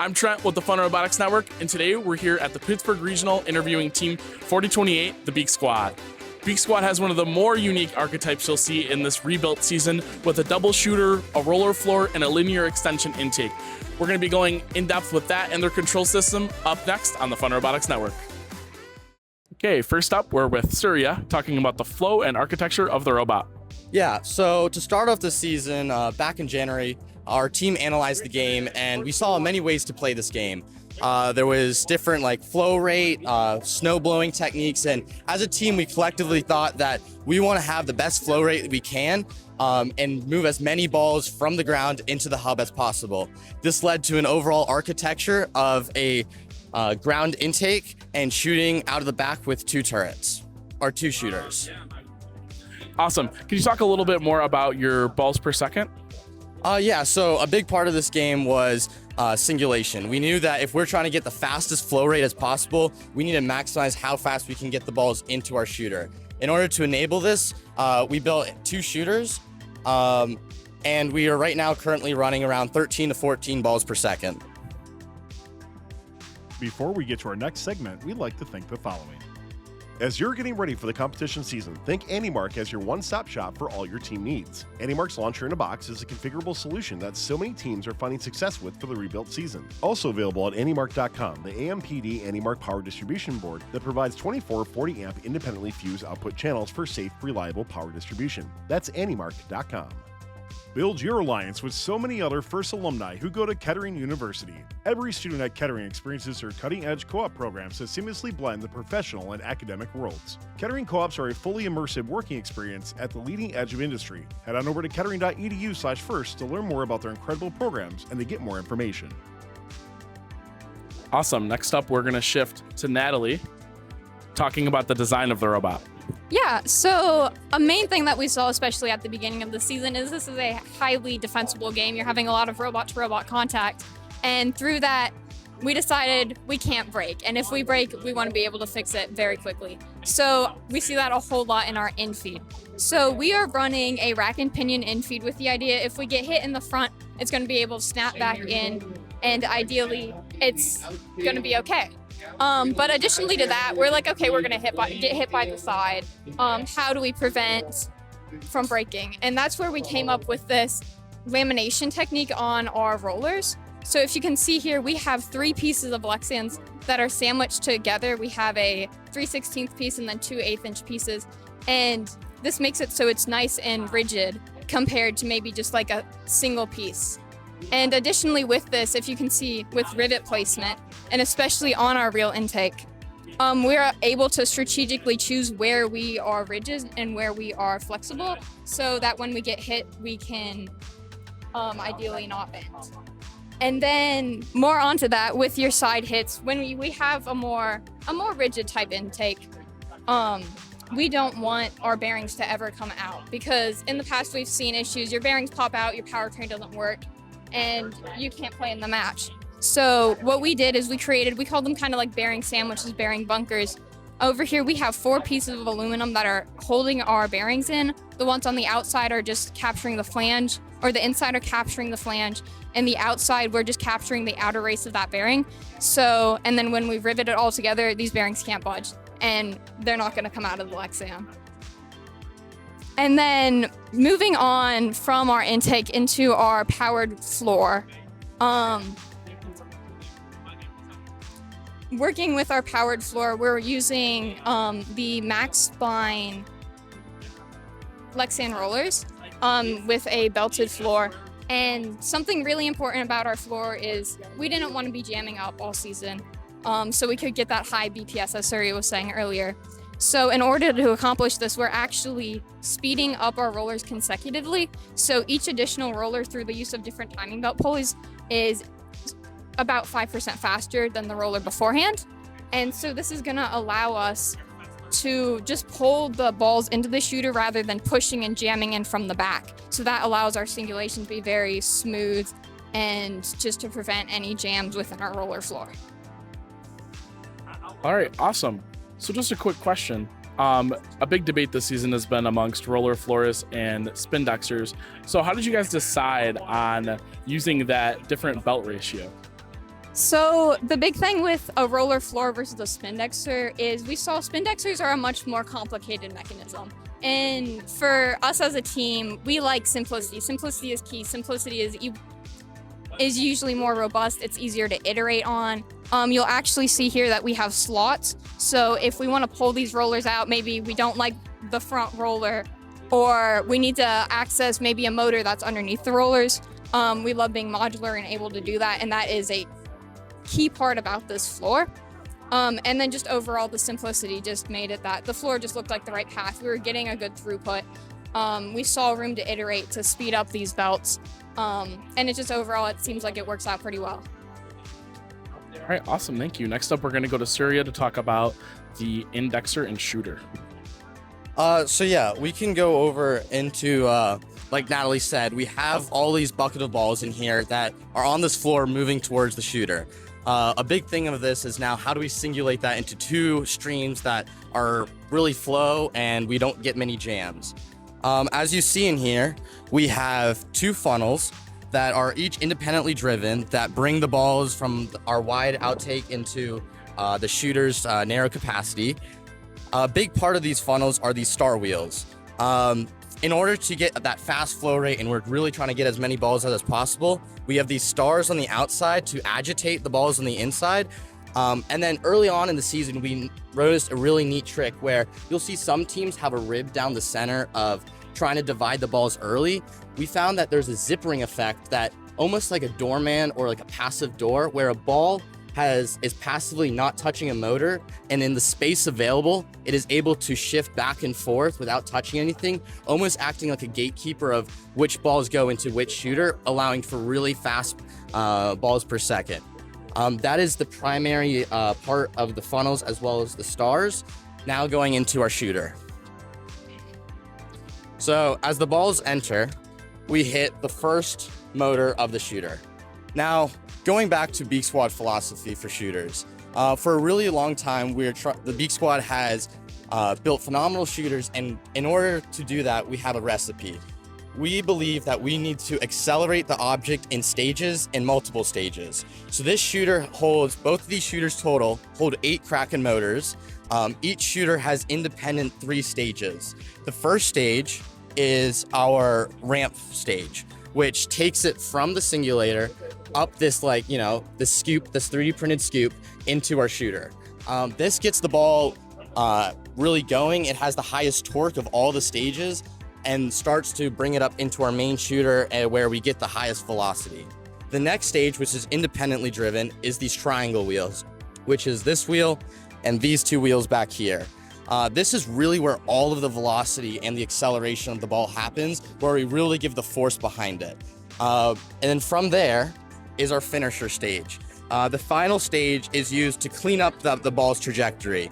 I'm Trent with the Fun Robotics Network, and today we're here at the Pittsburgh Regional interviewing Team 4028, the Beak Squad. Beak Squad has one of the more unique archetypes you'll see in this rebuilt season with a double shooter, a roller floor, and a linear extension intake. We're going to be going in depth with that and their control system up next on the Fun Robotics Network. Okay, first up, we're with Surya talking about the flow and architecture of the robot. Yeah, so to start off the season, back in January, our team analyzed the game and we saw many ways to play this game. There was different flow rate, snow blowing techniques, and as a team we collectively thought that we want to have the best flow rate that we can and move as many balls from the ground into the hub as possible. This led to an overall architecture of a ground intake and shooting out of the back with two turrets, or two shooters. Awesome. Can you talk a little bit more about your balls per second? Yeah, so a big part of this game was singulation. We knew that if we're trying to get the fastest flow rate as possible, we need to maximize how fast we can get the balls into our shooter. In order to enable this, we built two shooters, and we are right now currently running around 13 to 14 balls per second. Before we get to our next segment, we'd like to thank the following. As you're getting ready for the competition season, think AndyMark as your one-stop shop for all your team needs. AndyMark's Launcher in a Box is a configurable solution that so many teams are finding success with for the rebuilt season. Also available at AndyMark.com, the AMPD AndyMark power distribution board that provides 24 40-amp independently fused output channels for safe, reliable power distribution. That's AndyMark.com. Build your alliance with so many other FRC alumni who go to Kettering University. Every student at Kettering experiences their cutting-edge co-op programs that seamlessly blend the professional and academic worlds. Kettering co-ops are a fully immersive working experience at the leading edge of industry. Head on over to kettering.edu/FRC to learn more about their incredible programs and to get more information. Awesome. Next up, we're going to shift to Natalie, talking about the design of the robot. Yeah, so a main thing that we saw, especially at the beginning of the season, is this is a highly defensible game. You're having a lot of robot-to-robot contact, and through that, we decided we can't break, and if we break, we want to be able to fix it very quickly. So we see that a whole lot in our in-feed. So we are running a rack and pinion in-feed with the idea if we get hit in the front, it's going to be able to snap back in, and ideally, it's going to be okay. But additionally to that, we're like, okay, we're gonna get hit by the side. How do we prevent from breaking? And that's where we came up with this lamination technique on our rollers. So if you can see here, we have 3 pieces of Lexans that are sandwiched together. We have a 3/16 piece and then 2 1/8-inch pieces. And this makes it so it's nice and rigid compared to maybe just like a single piece. And additionally with this, if you can see with rivet placement, and especially on our reel intake, we are able to strategically choose where we are rigid and where we are flexible so that when we get hit, we can ideally not bend. And then more onto that with your side hits, when we have a more rigid type intake, we don't want our bearings to ever come out because in the past we've seen issues, your bearings pop out, your powertrain doesn't work, and you can't play in the match. So what we did is we called them kind of like bearing sandwiches, bearing bunkers. Over here we have 4 pieces of aluminum that are holding our bearings in. The ones on the outside are just capturing the flange, or the inside are capturing the flange, and the outside we're just capturing the outer race of that bearing. So, and then when we rivet it all together, these bearings can't budge, and they're not gonna come out of the Lexan. And then moving on from our intake into our powered floor, working with our powered floor, we're using the Max Spine Lexan rollers with a belted floor. And something really important about our floor is we didn't want to be jamming up all season, so we could get that high BPS, as Surya was saying earlier. So in order to accomplish this, we're actually speeding up our rollers consecutively. So each additional roller through the use of different timing belt pulleys is about 5% faster than the roller beforehand. And so this is gonna allow us to just pull the balls into the shooter rather than pushing and jamming in from the back. So that allows our singulation to be very smooth and just to prevent any jams within our roller floor. All right, awesome. So just a quick question. A big debate this season has been amongst roller floors and spindexers. So how did you guys decide on using that different belt ratio? So the big thing with a roller floor versus a spindexer is we saw spindexers are a much more complicated mechanism. And for us as a team, we like simplicity. Simplicity is key. Simplicity is usually more robust. It's easier to iterate on. You'll actually see here that we have slots. So if we want to pull these rollers out, maybe we don't like the front roller, or we need to access maybe a motor that's underneath the rollers. We love being modular and able to do that, and that is a key part about this floor. And then just overall, the simplicity just made it that the floor just looked like the right path. We were getting a good throughput. We saw room to iterate to speed up these belts. And it just overall, it seems like it works out pretty well. All right, awesome. Thank you. Next up, we're going to go to Surya to talk about the indexer and shooter. So yeah, we can go over into, like Natalie said, we have all these bucket of balls in here that are on this floor moving towards the shooter. A big thing of this is now how do we singulate that into two streams that are really flow and we don't get many jams. As you see in here, we have two funnels that are each independently driven that bring the balls from our wide outtake into the shooter's narrow capacity. A big part of these funnels are these star wheels. In order to get that fast flow rate, and we're really trying to get as many balls out as possible, we have these stars on the outside to agitate the balls on the inside. And then early on in the season, we noticed a really neat trick where you'll see some teams have a rib down the center of trying to divide the balls early. We found that there's a zippering effect that almost like a doorman or like a passive door, where a ball is passively not touching a motor, and in the space available, it is able to shift back and forth without touching anything, almost acting like a gatekeeper of which balls go into which shooter, allowing for really fast balls per second. That is the primary part of the funnels as well as the stars. Now going into our shooter. So as the balls enter, we hit the first motor of the shooter. Now, going back to Beak Squad philosophy for shooters, for a really long time, the Beak Squad has built phenomenal shooters, and in order to do that, we have a recipe. We believe that we need to accelerate the object in stages, in multiple stages. So this shooter both of these shooters total hold 8 Kraken motors. Each shooter has independent 3 stages. The first stage is our ramp stage, which takes it from the singulator up this this scoop, this 3D printed scoop into our shooter. This gets the ball really going. It has the highest torque of all the stages and starts to bring it up into our main shooter where we get the highest velocity. The next stage, which is independently driven, is these triangle wheels, which is this wheel and these 2 wheels back here. This is really where all of the velocity and the acceleration of the ball happens, where we really give the force behind it. And then from there is our finisher stage. The final stage is used to clean up the ball's trajectory.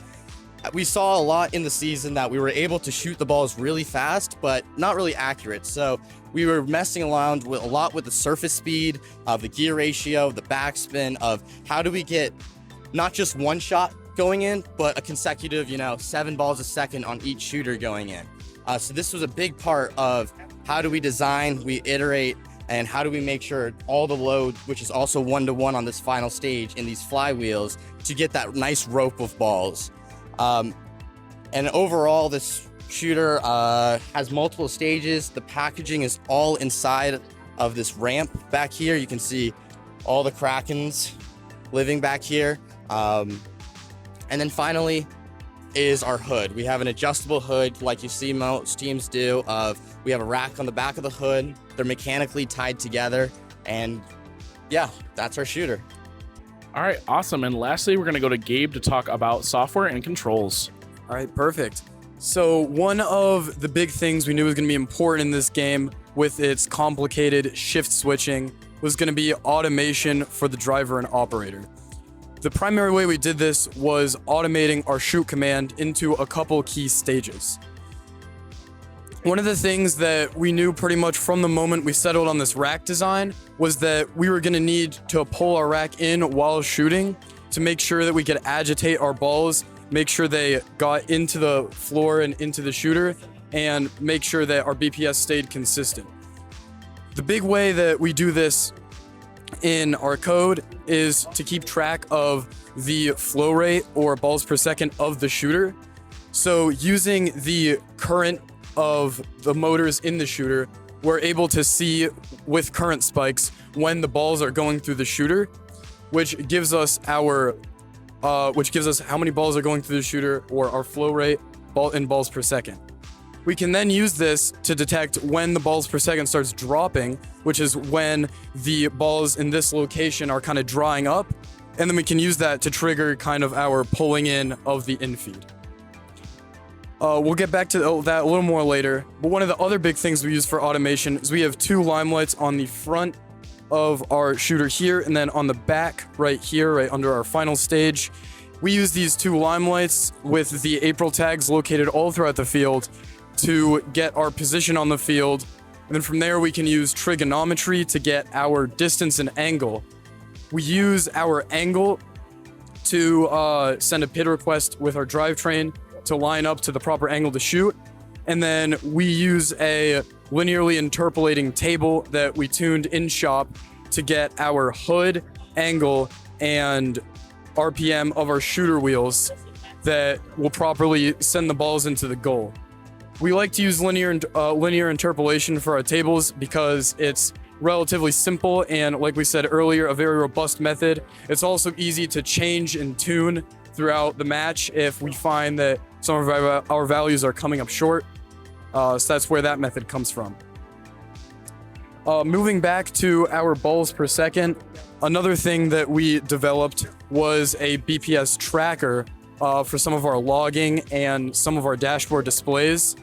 We saw a lot in the season that we were able to shoot the balls really fast, but not really accurate. So we were messing around a lot with the surface speed, the gear ratio, the backspin, of how do we get not just one shot going in, but a consecutive, 7 balls a second on each shooter going in. So this was a big part of how do we design, we iterate, and how do we make sure all the load, which is also 1-to-1 on this final stage in these flywheels, to get that nice rope of balls. And overall, this shooter has multiple stages. The packaging is all inside of this ramp back here. You can see all the Krakens living back here. And then finally is our hood. We have an adjustable hood like you see most teams do. We have a rack on the back of the hood. They're mechanically tied together. And yeah, that's our shooter. All right, awesome. And lastly, we're going to go to Gabe to talk about software and controls. All right, perfect. So one of the big things we knew was going to be important in this game with its complicated shift switching was going to be automation for the driver and operator. The primary way we did this was automating our shoot command into a couple key stages. One of the things that we knew pretty much from the moment we settled on this rack design was that we were going to need to pull our rack in while shooting to make sure that we could agitate our balls, make sure they got into the floor and into the shooter, and make sure that our BPS stayed consistent. The big way that we do this in our code is to keep track of the flow rate or balls per second of the shooter. So using the current of the motors in the shooter, we're able to see with current spikes when the balls are going through the shooter, which gives us how many balls are going through the shooter, or our flow rate in balls per second. We can then use this to detect when the balls per second starts dropping, which is when the balls in this location are kind of drying up, and then we can use that to trigger kind of our pulling in of the infeed. We'll get back to that a little more later, but one of the other big things we use for automation is we have two limelights on the front of our shooter here, and then on the back right here, right under our final stage. We use these two limelights with the April tags located all throughout the field to get our position on the field, and then from there we can use trigonometry to get our distance and angle. We use our angle to send a PID request with our drivetrain to line up to the proper angle to shoot, and then we use a linearly interpolating table that we tuned in shop to get our hood, angle, and RPM of our shooter wheels that will properly send the balls into the goal. We like to use linear interpolation for our tables because it's relatively simple and, like we said earlier, a very robust method. It's also easy to change and tune throughout the match if we find that some of our values are coming up short. So that's where that method comes from. Moving back to our balls per second, another thing that we developed was a BPS tracker for some of our logging and some of our dashboard displays.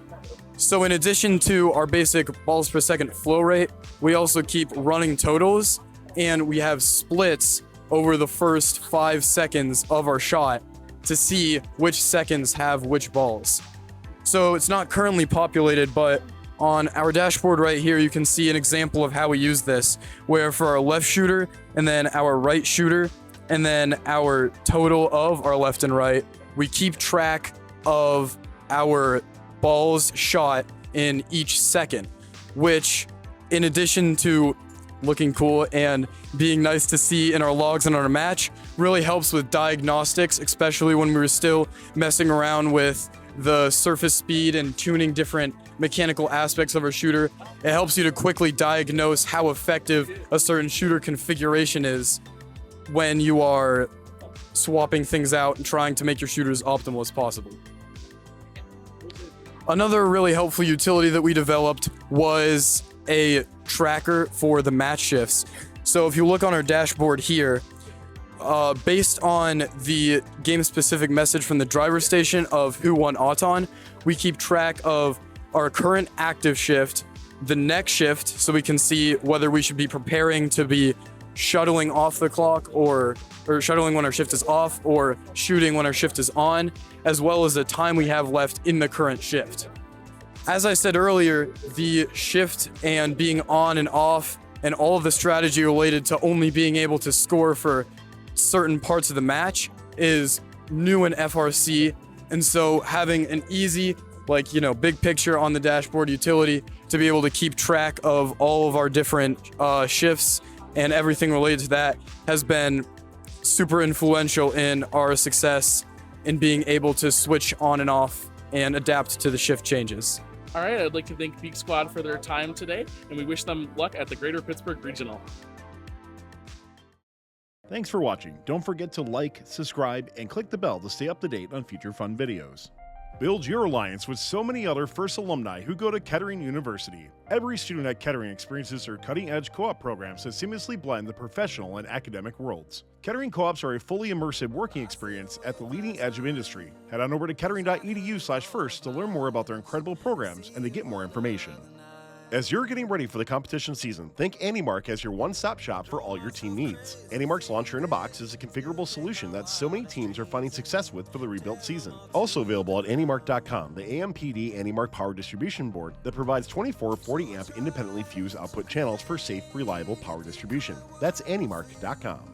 So in addition to our basic balls per second flow rate, we also keep running totals, and we have splits over the first 5 seconds of our shot to see which seconds have which balls. So it's not currently populated, but on our dashboard right here, you can see an example of how we use this, where for our left shooter and then our right shooter and then our total of our left and right, we keep track of our balls shot in each second, which, in addition to looking cool and being nice to see in our logs and on our match, really helps with diagnostics, especially when we were still messing around with the surface speed and tuning different mechanical aspects of our shooter. It helps you to quickly diagnose how effective a certain shooter configuration is when you are swapping things out and trying to make your shooter as optimal as possible. Another really helpful utility that we developed was a tracker for the match shifts. So if you look on our dashboard here, based on the game-specific message from the driver station of who won Auton, we keep track of our current active shift, the next shift, so we can see whether we should be preparing to be shuttling off the clock or shuttling when our shift is off, or shooting when our shift is on, as well as the time we have left in the current shift. As I said earlier, the shift and being on and off and all of the strategy related to only being able to score for certain parts of the match is new in FRC, and so having an easy, big picture on the dashboard utility to be able to keep track of all of our different shifts and everything related to that has been super influential in our success in being able to switch on and off and adapt to the shift changes. All right, I'd like to thank Beak Squad for their time today, and we wish them luck at the Greater Pittsburgh Regional. Thanks for watching. Don't forget to like, subscribe, and click the bell to stay up to date on future fun videos. Build your alliance with so many other FIRST alumni who go to Kettering University. Every student at Kettering experiences their cutting-edge co-op programs that seamlessly blend the professional and academic worlds. Kettering co-ops are a fully immersive working experience at the leading edge of industry. Head on over to kettering.edu/first to learn more about their incredible programs and to get more information. As you're getting ready for the competition season, think AndyMark as your one-stop shop for all your team needs. AndyMark's Launcher in a Box is a configurable solution that so many teams are finding success with for the rebuilt season. Also available at AndyMark.com, the AMPD AndyMark power distribution board that provides 24 40-amp independently fused output channels for safe, reliable power distribution. That's AndyMark.com.